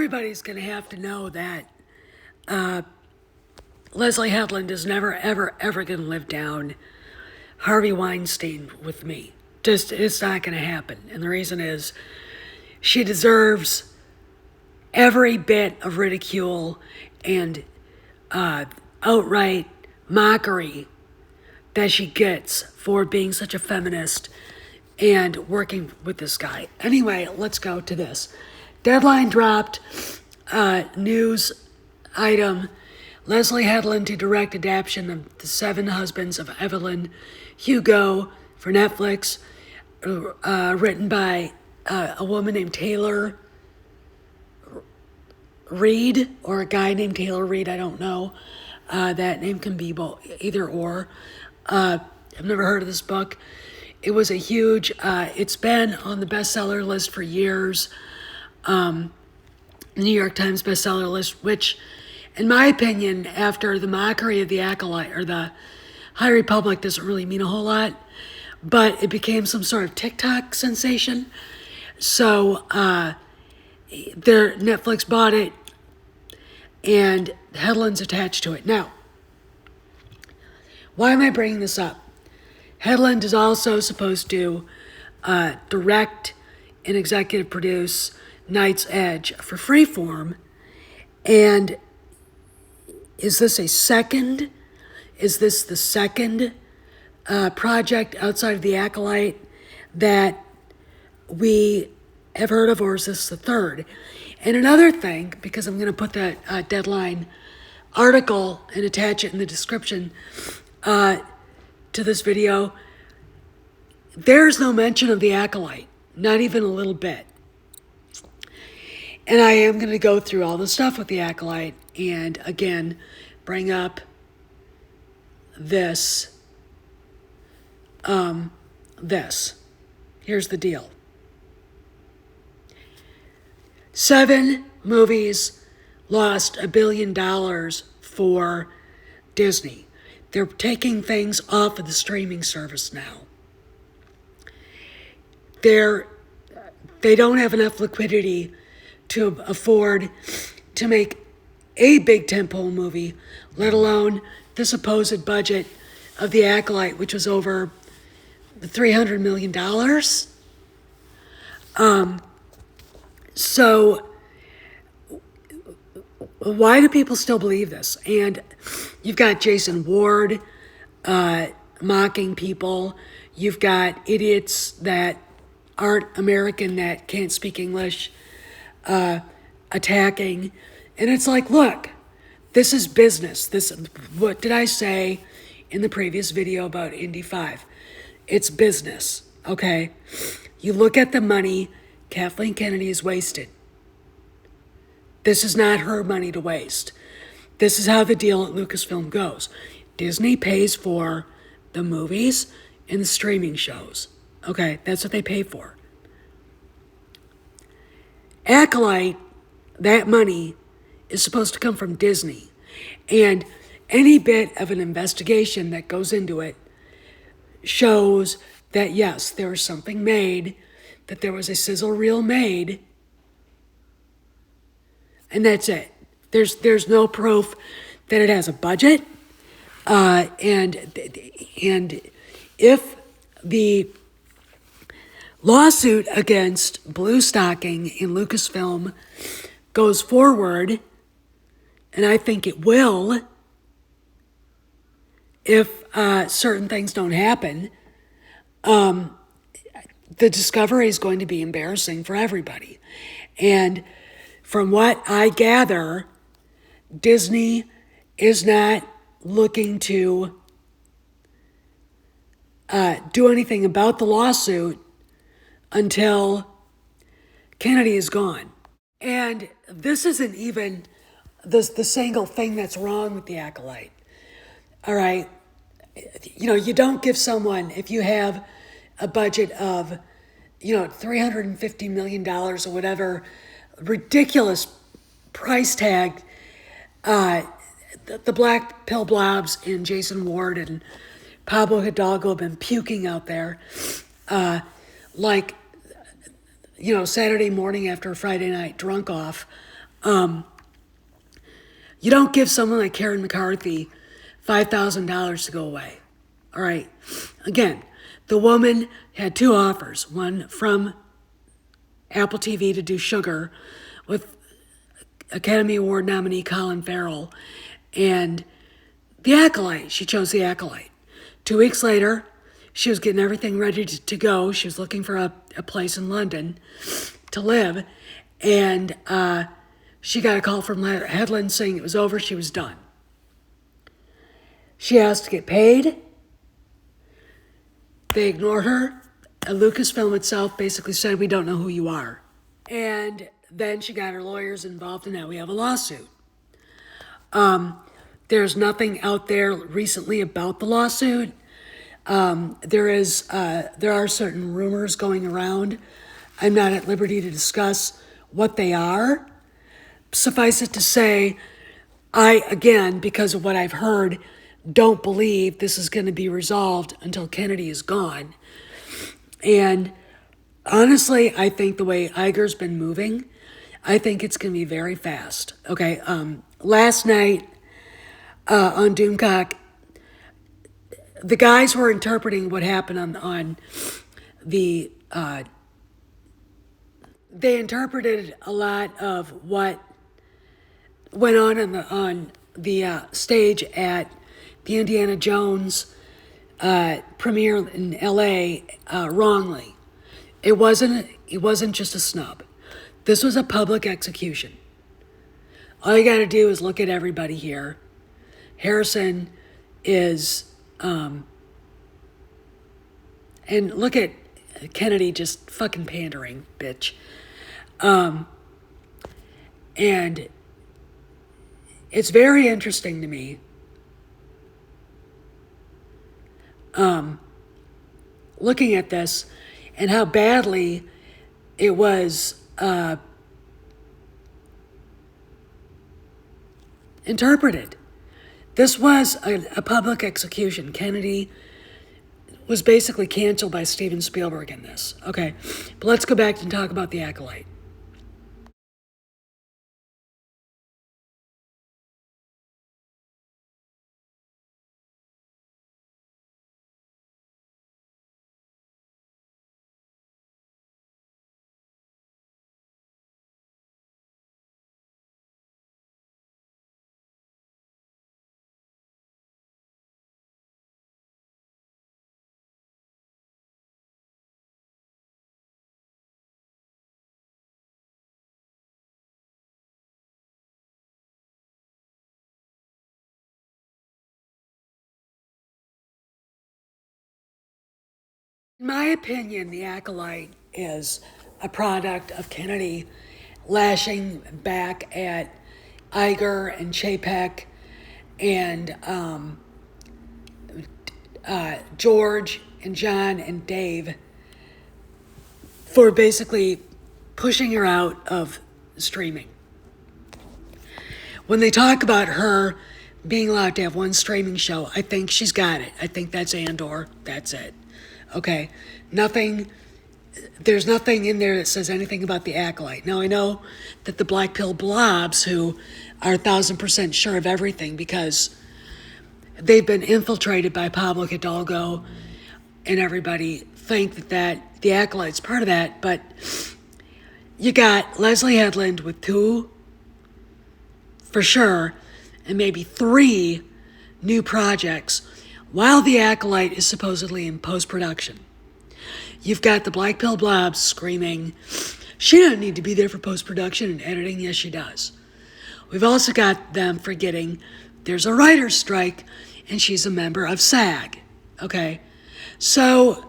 everybody's going to have to know that Leslie Headland is never, ever, ever going to live down Harvey Weinstein with me. Just, it's not going to happen. And the reason is she deserves every bit of ridicule and outright mockery that she gets for being such a feminist and working with this guy. Anyway, let's go to this. Deadline dropped news item. Leslie Headland to direct adaptation of The Seven Husbands of Evelyn Hugo for Netflix, written by a woman named Taylor Reed, or a guy named Taylor Reed, I don't know. That name can be both, either or. I've never heard of this book. It was a huge, it's been on the bestseller list for years. New York Times bestseller list, which, in my opinion, after the mockery of the Acolyte, or the High Republic, doesn't really mean a whole lot, but it became some sort of TikTok sensation. So, Netflix bought it, and Headland's attached to it. Now, why am I bringing this up? Headland is also supposed to direct and executive produce Night's Edge for Freeform. And is this the second project outside of The Acolyte that we have heard of, or is this the third? And another thing, because I'm going to put that Deadline article and attach it in the description to this video, there's no mention of The Acolyte, not even a little bit. And I am going to go through all the stuff with The Acolyte and, again, bring up this. Here's the deal. 7 movies lost $1 billion for Disney. They're taking things off of the streaming service now. They don't have enough liquidity to afford to make a big tentpole movie, let alone the supposed budget of The Acolyte, which was over $300 million. So why do people still believe this? And you've got Jason Ward mocking people. You've got idiots that aren't American, that can't speak English, attacking. And it's like, look, this is business. What did I say in the previous video about Indy 5? It's business, okay? You look at the money Kathleen Kennedy has wasted. This is not her money to waste. This is how the deal at Lucasfilm goes. Disney pays for the movies and the streaming shows. Okay, that's what they pay for. Acolyte, that money is supposed to come from Disney. And any bit of an investigation that goes into it shows that, yes, there was something made, that there was a sizzle reel made, and that's it. There's no proof that it has a budget, and if the lawsuit against Blue Stocking in Lucasfilm goes forward, and I think it will, if certain things don't happen, the discovery is going to be embarrassing for everybody. And from what I gather, Disney is not looking to do anything about the lawsuit until Kennedy is gone. And this isn't even the single thing that's wrong with The Acolyte. All right? You don't give someone, if you have a budget of, $350 million or whatever, ridiculous price tag, the black pill blobs and Jason Ward and Pablo Hidalgo have been puking out there, Saturday morning after a Friday night drunk off, You don't give someone like Karen McCarthy $5,000 to go away. All right. Again, the woman had two offers. One from Apple TV to do Sugar with Academy Award nominee Colin Farrell, and The Acolyte. She chose The Acolyte. 2 weeks later, she was getting everything ready to go. She was looking for a place in London to live, and she got a call from Headland saying it was over, she was done. She asked to get paid. They ignored her. Lucasfilm itself basically said, we don't know who you are. And then she got her lawyers involved, and now we have a lawsuit. There's nothing out there recently about the lawsuit. There are certain rumors going around. I'm not at liberty to discuss what they are. Suffice it to say, I, again, because of what I've heard, don't believe this is going to be resolved until Kennedy is gone. And honestly, I think the way Iger's been moving, I think it's going to be very fast. Okay, last night on Doomcock, the guys were interpreting what happened on the... they interpreted a lot of what went on the stage at the Indiana Jones premiere in L.A. Wrongly. It wasn't just a snub. This was a public execution. All you got to do is look at everybody here. Harrison is, and look at Kennedy just fucking pandering, bitch. And it's very interesting to me. Looking at this and how badly it was interpreted. This was a public execution. Kennedy was basically canceled by Steven Spielberg in this. Okay, but let's go back and talk about The Acolyte. In my opinion, The Acolyte is a product of Kennedy lashing back at Iger and Chapek and George and John and Dave for basically pushing her out of streaming. When they talk about her being allowed to have one streaming show, I think she's got it. I think that's Andor. That's it. Okay, there's nothing in there that says anything about The Acolyte. Now, I know that the Black Pill blobs, who are 1,000% sure of everything because they've been infiltrated by Pablo Hidalgo and everybody, think that The Acolyte's part of that, but you got Leslie Headland with 2, for sure, and maybe 3 new projects, while The Acolyte is supposedly in post-production. You've got the Black Pill blobs screaming, she doesn't need to be there for post-production and editing. Yes, she does. We've also got them forgetting there's a writer's strike and she's a member of SAG. Okay? So,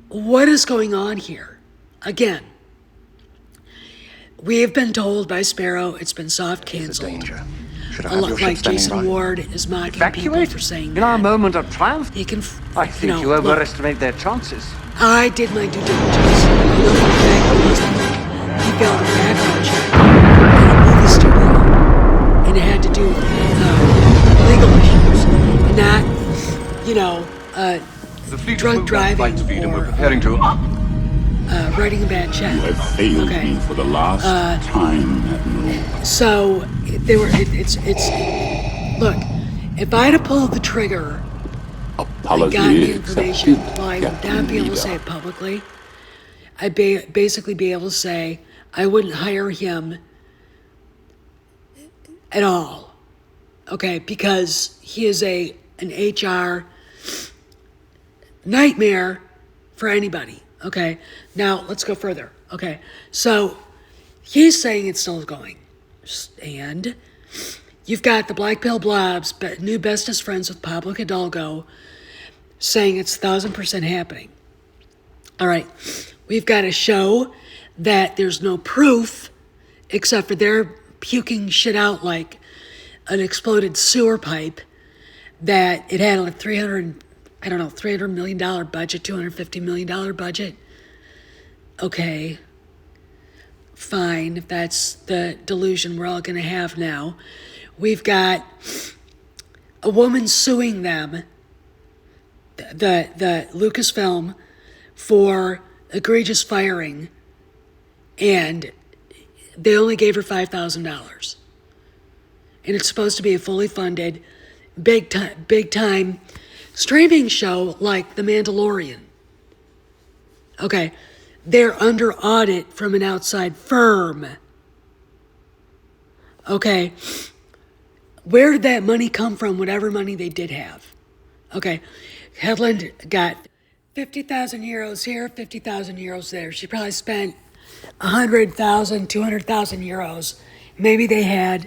what is going on here? Again, we have been told by Sparrow it's been soft canceled. Like Jason Ward is mocking people for saying in our moment of triumph. He can, I think you overestimate their chances. I did my due diligence. I know for a fact he failed a background check at a movie studio, and it had to do with legal issues, and not, The fleet drunk driving speed, and we're or preparing to. writing a bad check. You have failed me for the last time, Admiral. So they were. It's. Look, if I'd have pulled the trigger, Apology I got the information, accepted, well, I would Captain not be able to Leader. say it publicly. I'd basically be able to say I wouldn't hire him at all. Okay, because he is an HR nightmare for anybody. Okay, now let's go further. Okay, so he's saying it's still going, and you've got the Black Pill Blobs, new bestest friends with Pablo Hidalgo, saying it's 1,000% happening. All right, we've got to show that there's no proof except for their puking shit out like an exploded sewer pipe, that it had a $300 million budget, $250 million budget. Okay, fine, if that's the delusion we're all going to have now. We've got a woman suing them, the Lucasfilm, for egregious firing, and they only gave her $5,000. And it's supposed to be a fully funded, big time streaming show like The Mandalorian. Okay, they're under audit from an outside firm. Okay, where did that money come from, whatever money they did have? Okay, Hedlund got 50,000 euros here, 50,000 euros there. She probably spent 100,000, 200,000 euros. Maybe they had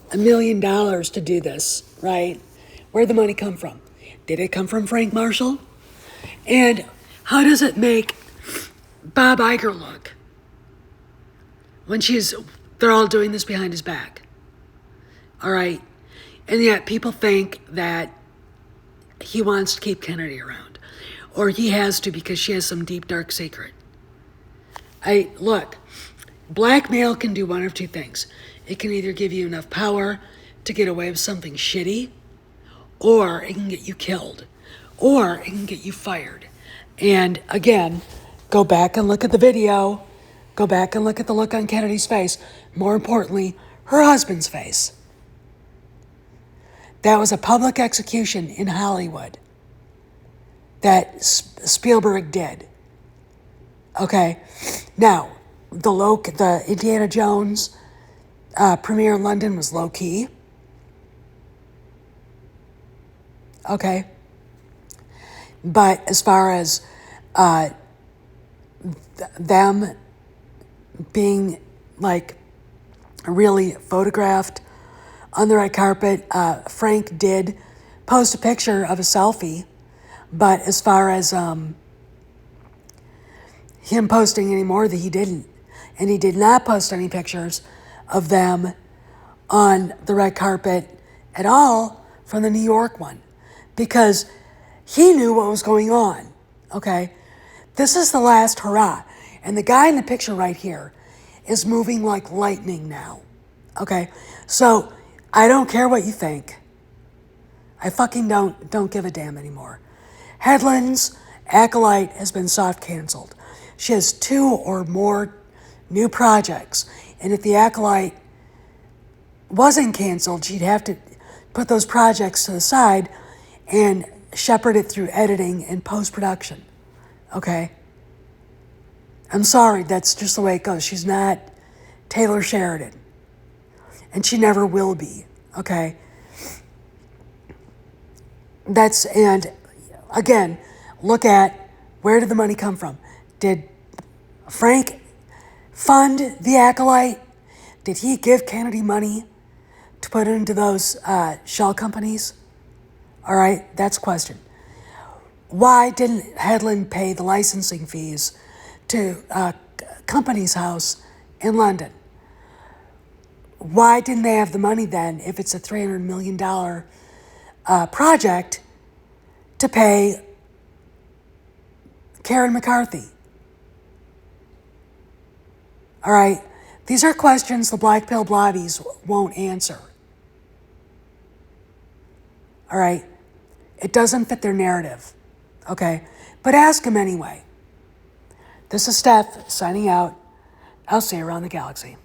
$1 million to do this, right? Where'd the money come from? Did it come from Frank Marshall? And how does it make Bob Iger look when they're all doing this behind his back? All right. And yet people think that he wants to keep Kennedy around, or he has to because she has some deep, dark secret. Look, blackmail can do one of two things. It can either give you enough power to get away with something shitty, or it can get you killed, or it can get you fired. And again, go back and look at the video. Go back and look at the look on Kennedy's face. More importantly, her husband's face. That was a public execution in Hollywood that Spielberg did. Okay, now the Indiana Jones premiere in London was low key. Okay, but as far as them being like really photographed on the red carpet, Frank did post a picture of a selfie, but as far as him posting any more, that he didn't. And he did not post any pictures of them on the red carpet at all from the New York one, because he knew what was going on, okay? This is the last hurrah. And the guy in the picture right here is moving like lightning now, okay? So I don't care what you think. I fucking don't give a damn anymore. Hedlund's Acolyte has been soft canceled. She has 2 or more new projects. And if the Acolyte wasn't canceled, she'd have to put those projects to the side and shepherd it through editing and post-production. Okay? I'm sorry, that's just the way it goes. She's not Taylor Sheridan. And she never will be. Okay? And again, look at where did the money come from? Did Frank fund the Acolyte? Did he give Kennedy money to put into those shell companies? All right, that's a question. Why didn't Hedlund pay the licensing fees to Company's House in London? Why didn't they have the money then, if it's a $300 million project, to pay Karen McCarthy? All right, these are questions the Black Pill Blobbies won't answer. All right, it doesn't fit their narrative, okay? But ask them anyway. This is Steph signing out. I'll see you around the galaxy.